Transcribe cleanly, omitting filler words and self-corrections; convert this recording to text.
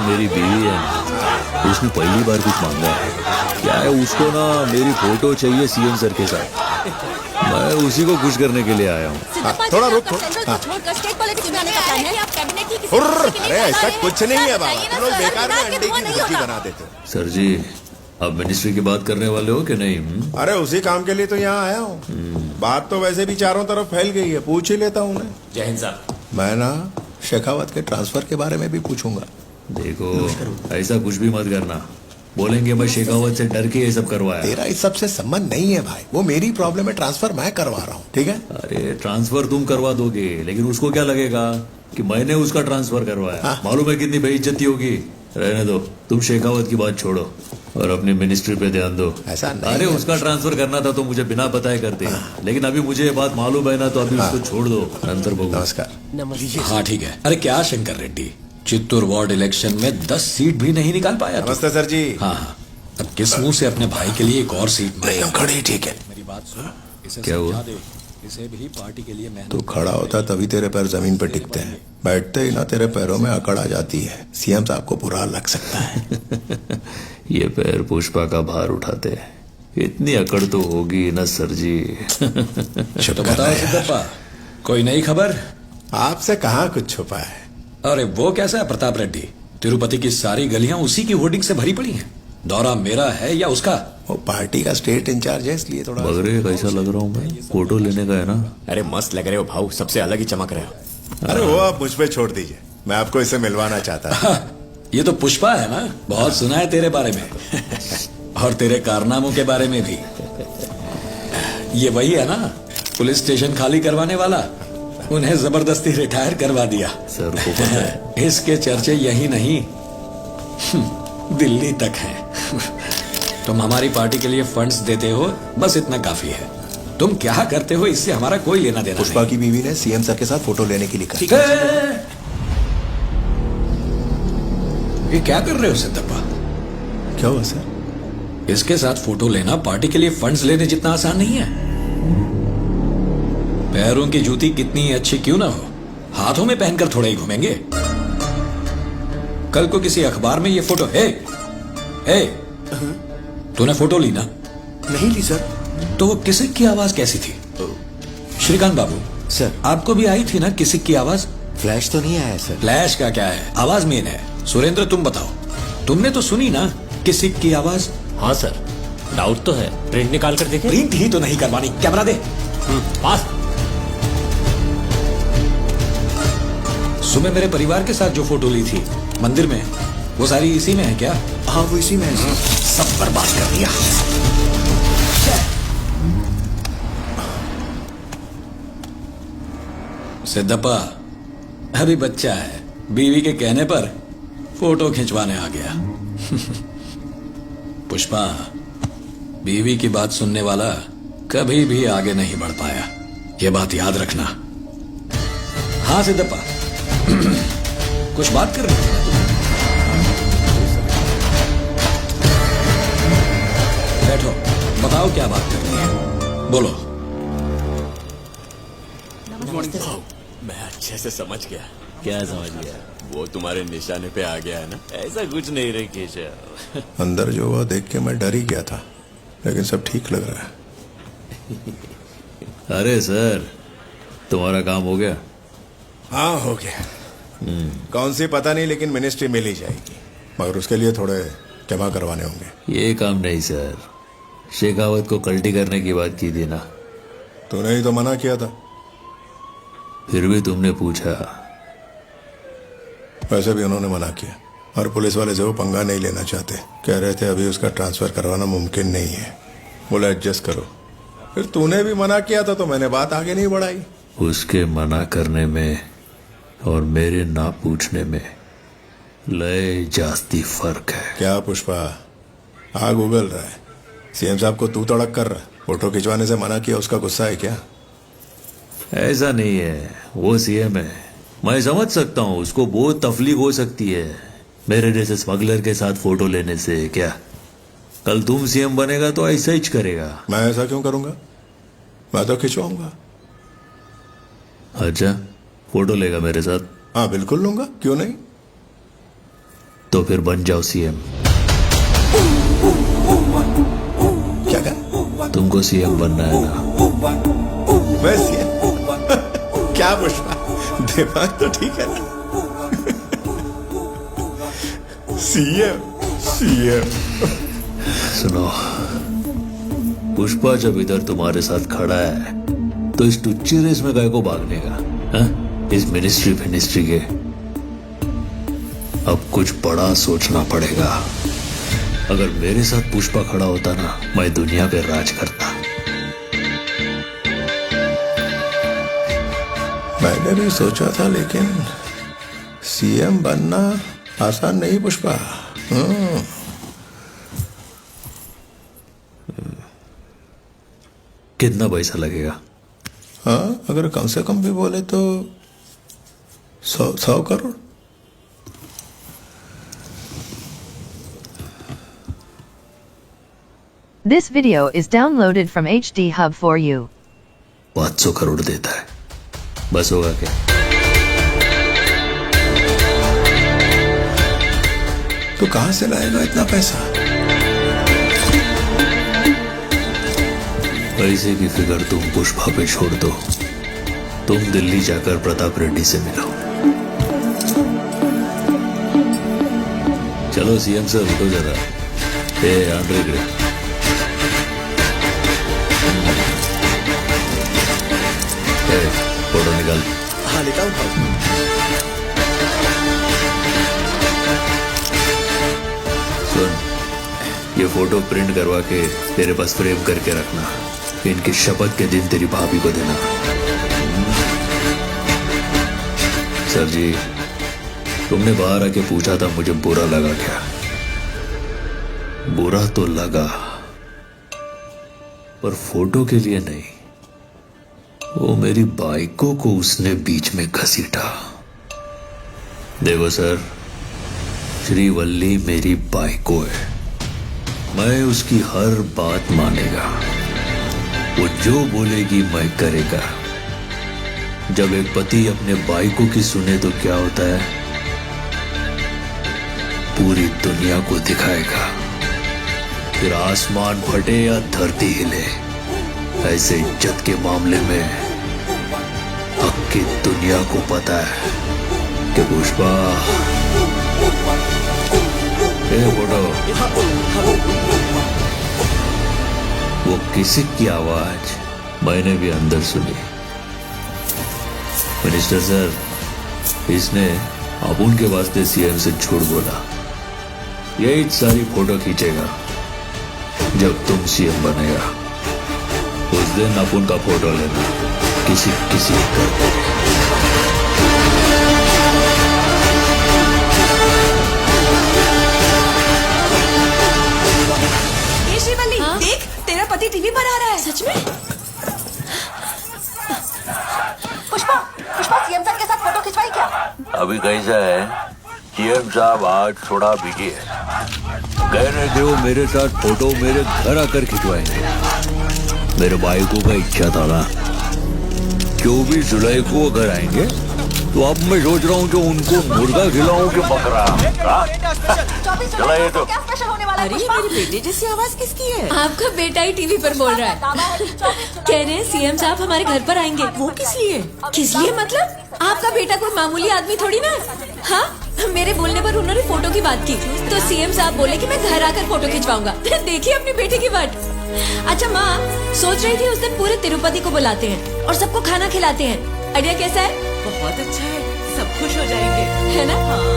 मेरी बीवी है ना, उसने पहली बार कुछ मांगा है। क्या है, उसको ना मेरी फोटो चाहिए सीएम सर के साथ। मैं उसी को खुश करने के लिए आया हूँ। थोड़ा रुक। अरे ऐसा कुछ नहीं है बाबा, तुम लोग बेकार में अंडे की भुर्जी बना देते हो। सर जी, अब मिनिस्ट्री की बात करने वाले हो कि नहीं? अरे उसी काम के लिए तो यहाँ आया हूँ। बात तो वैसे भी चारों तरफ फैल गई है, पूछ ही लेता हूँ उन्हें। जय हिंद साहब। मैं ना शेखावत के ट्रांसफर के बारे में भी पूछूंगा। देखो, ऐसा कुछ भी मत करना। बोलेंगे मैं शेखावत से डर के ये सब करवाया। तेरा इस सब से संबंध नहीं है भाई, वो मेरी प्रॉब्लम है, ट्रांसफर मैं करवा रहा हूँ, ठीक है? अरे ट्रांसफर तुम करवा दोगे, लेकिन उसको क्या लगेगा कि मैंने उसका ट्रांसफर करवाया। मालूम है कितनी बेइज्जती होगी। रहने दो, तुम शेखावत की बात छोड़ो और अपनी मिनिस्ट्री पे ध्यान दो। ऐसा नहीं अरे है। उसका ट्रांसफर करना था तो मुझे बिना बताए करते, लेकिन अभी मुझे ये बात मालूम है ना, तो अभी उसको छोड़ दो। अंतर बबू, नमस्कार। हाँ ठीक है। अरे क्या शंकर रेड्डी, चित्तूर वार्ड इलेक्शन में 10 सीट भी नहीं निकाल पाया तू। नमस्ते सर जी। हाँ हाँ, अब किस मुंह से अपने भाई के लिए एक और सीट मांगे? खड़ी ठीक है। मेरी बात सुन, इसे क्या हुआ? समझा दे, इसे भी पार्टी के लिए मेहनत। तू खड़ा होता तभी तेरे पैर जमीन पे टिकते हैं, बैठते ही ना तेरे पैरों में अकड़ आ जाती है। सीएम साहब को बुरा लग सकता है। ये पैर पुष्पा का भार उठाते हैं, इतनी अकड़ तो होगी ना सर जी। तो बताओ सिद्धप्पा, कोई नई खबर? आपसे कहाँ कुछ छुपा है। अरे वो कैसा है प्रताप रेड्डी, तिरुपति की सारी गलियां उसी की होर्डिंग से भरी पड़ी हैं। दौरा मेरा है या उसका? वो पार्टी का स्टेट इंचार्ज है, इसलिए थोड़ा बगरे कैसा लग रहा हूँ मैं? फोटो लेने का है ना? अरे मस्त लग रहे हो भाऊ, सबसे अलग ही चमक रहे हो। अरे वो आप मुझ पे छोड़ दीजिए, मैं आपको इससे मिलवाना चाहता था। ये तो पुष्पा है ना, बहुत सुना है तेरे बारे में और तेरे कारनामों के बारे में भी। ये वही है ना, पुलिस स्टेशन खाली करवाने वाला, उन्हें जबरदस्ती रिटायर करवा दिया। सर को पता है। इसके चर्चे यही नहीं दिल्ली तक हैं। तुम हमारी पार्टी के लिए फंड्स देते हो, बस इतना काफी है। तुम क्या करते हो इससे हमारा कोई लेना देना पुष्पा की बीवी ने सीएम सर के साथ फोटो लेने के लिए कहा। नहीं। ये क्या कर रहे हो सिद्धप्पा? क्या हुआ सर? इसके साथ फोटो लेना पार्टी के लिए फंड्स लेने जितना आसान नहीं है। पैरों की जूती कितनी अच्छी क्यों ना हो, हाथों में पहनकर थोड़ा ही घूमेंगे। कल को किसी अखबार में ये फोटो है, तूने फोटो ली ना? नहीं ली सर। तो वो किसिक की आवाज कैसी थी? श्रीकांत बाबू सर, आपको भी आई थी ना किसिक की आवाज? फ्लैश तो नहीं आया सर। फ्लैश का क्या है, आवाज मेन है। सुरेंद्र तुम बताओ, तुमने तो सुनी ना किसिक की आवाज? हाँ सर, डाउट तो है। प्रिंट निकाल कर देखे। प्रिंट ही तो नहीं करवानी, कैमरा दे। पास। सुबह मेरे परिवार के साथ जो फोटो ली थी मंदिर में, वो सारी इसी में है क्या? हाँ वो इसी में है। सब बर्बाद कर दिया। सिद्धप्पा अभी बच्चा है, बीवी के कहने पर फोटो खिंचवाने आ गया। पुष्पा, बीवी की बात सुनने वाला कभी भी आगे नहीं बढ़ पाया, ये बात याद रखना। हाँ सिद्धप्पा, कुछ बात कर रहे थे ना तुम? बैठो, बताओ क्या बात करनी है, बोलो। मैं अच्छे से समझ गया। क्या समझ गया? वो तुम्हारे निशाने पे आ गया है ना। ऐसा कुछ नहीं रे केशव। अंदर जो हुआ देख के मैं डर ही गया था, लेकिन सब ठीक लग रहा है। अरे सर, तुम्हारा काम हो गया? हाँ हो गया। कौन सी पता नहीं, लेकिन मिनिस्ट्री मिल ही जाएगी, मगर उसके लिए थोड़े जमा करवाने होंगे। ये काम नहीं सर, शेखावत को कल्टी करने की बात की थी ना। तूने ही तो मना किया था। फिर भी तुमने पूछा। वैसे भी उन्होंने मना किया, और पुलिस वाले से वो पंगा नहीं लेना चाहते। कह रहे थे अभी उसका ट्रांसफर करवाना मुमकिन नहीं है, बोला एडजस्ट करो। फिर तूने भी मना किया था, तो मैंने बात आगे नहीं बढ़ाई। उसके मना करने में और मेरे ना पूछने में लय जास्ती फर्क है। क्या पुष्पा, आग उगल रहा है? सीएम साहब को तू तड़क कर रहा, फोटो खिंचवाने से मना किया, उसका गुस्सा है क्या? ऐसा नहीं है, वो सीएम है, मैं समझ सकता हूँ उसको बहुत तकलीफ हो सकती है मेरे जैसे स्मगलर के साथ फोटो लेने से। क्या कल तुम सीएम बनेगा तो ऐसा ही करेगा? मैं ऐसा क्यों करूंगा, मैं तो खिंचवाऊंगा। अच्छा, फोटो लेगा मेरे साथ? हाँ बिल्कुल लूंगा, क्यों नहीं। तो फिर बन जाओ सीएम। क्या कहा? तुमको सीएम बनना है ना? मैं सीएम? क्या पुष्पा, दिमाग तो ठीक है ना? CM CM. सुनो, पुष्पा जब इधर तुम्हारे साथ खड़ा है तो इस टुच्ची रेस में गाय को भागने का, हाँ? इस मिनिस्ट्री के अब कुछ बड़ा सोचना पड़ेगा। अगर मेरे साथ पुष्पा खड़ा होता ना, मैं दुनिया पे राज करता। मैंने भी सोचा था, लेकिन सीएम बनना आसान नहीं पुष्पा। कितना पैसा लगेगा? हाँ, अगर कम से कम भी बोले तो 100 crore. This video is downloaded from HD Hub for you. 500 crore देता है, बस होगा क्या? तो कहां से लाएगा इतना पैसा? पैसे की फिक्र तुम पुष्पा पे छोड़ दो। तुम दिल्ली जाकर प्रताप रेड्डी से मिलो। चलो सीएम सर, उठो जरा। आंड्रे, फोटो निकाल। हाँ निकाल। सुन, ये फोटो प्रिंट करवा के तेरे पास फ्रेम करके रखना। इनकी शपथ के दिन तेरी भाभी को देना। सर जी, तुमने बाहर आके पूछा था मुझे बुरा लगा क्या? बुरा तो लगा, पर फोटो के लिए नहीं। वो मेरी बाइकों को उसने बीच में घसीटा। देखो सर, श्रीवल्ली मेरी बाइको है, मैं उसकी हर बात मानेगा। वो जो बोलेगी मैं करेगा। जब एक पति अपने बाइकों की सुने तो क्या होता है? पूरी दुनिया को दिखाएगा। फिर आसमान फटे या धरती हिले। ऐसे इज्जत के मामले में हक की दुनिया को पता है कि पुष्पा। फोटो, वो किसी की आवाज मैंने भी अंदर सुनी। मिनिस्टर सर, इसने अपुन के वास्ते सीएम से झूठ बोला। यही सारी फोटो खींचेगा जब तुम सीएम बनेगा। उस दिन अपुन का फोटो लेना किसी कर। श्रीवल्ली, देख तेरा पति टीवी पर आ रहा है। सच में? पुष्पा सीएम सर के साथ फोटो खिंचवाई क्या? अभी कैसा है, सीएम साहब आज थोड़ा बिजी है। कह रहे थे वो मेरे साथ फोटो मेरे घर आकर खिंचवाएंगे। मेरे भाइयों का इच्छा था ना, 24 जुलाई को अगर आएंगे तो अब मैं सोच रहा हूँ कि उनको मुर्गा खिलाऊं कि बकरा। चला ये तो। क्या स्पेशल होने वाला है? अरे पुष्पा? मेरे बेटे जैसी आवाज किसकी है? आपका बेटा ही टीवी पर बोल रहा है। कह रहे हैं सीएम साहब हमारे घर पर आएंगे। वो किस लिए? किस लिए मतलब? आपका बेटा कोई मामूली आदमी थोड़ी ना। हाँ, मेरे बोलने पर उन्होंने फोटो की बात की तो सीएम साहब बोले कि मैं घर आकर फोटो खिंचवाऊंगा। देखिए अपने बेटे की बात। अच्छा माँ, सोच रही थी उस दिन पूरे तिरुपति को बुलाते हैं और सबको खाना खिलाते हैं। आइडिया कैसा है? बहुत अच्छा है, सब खुश हो जाएंगे, है ना? हाँ।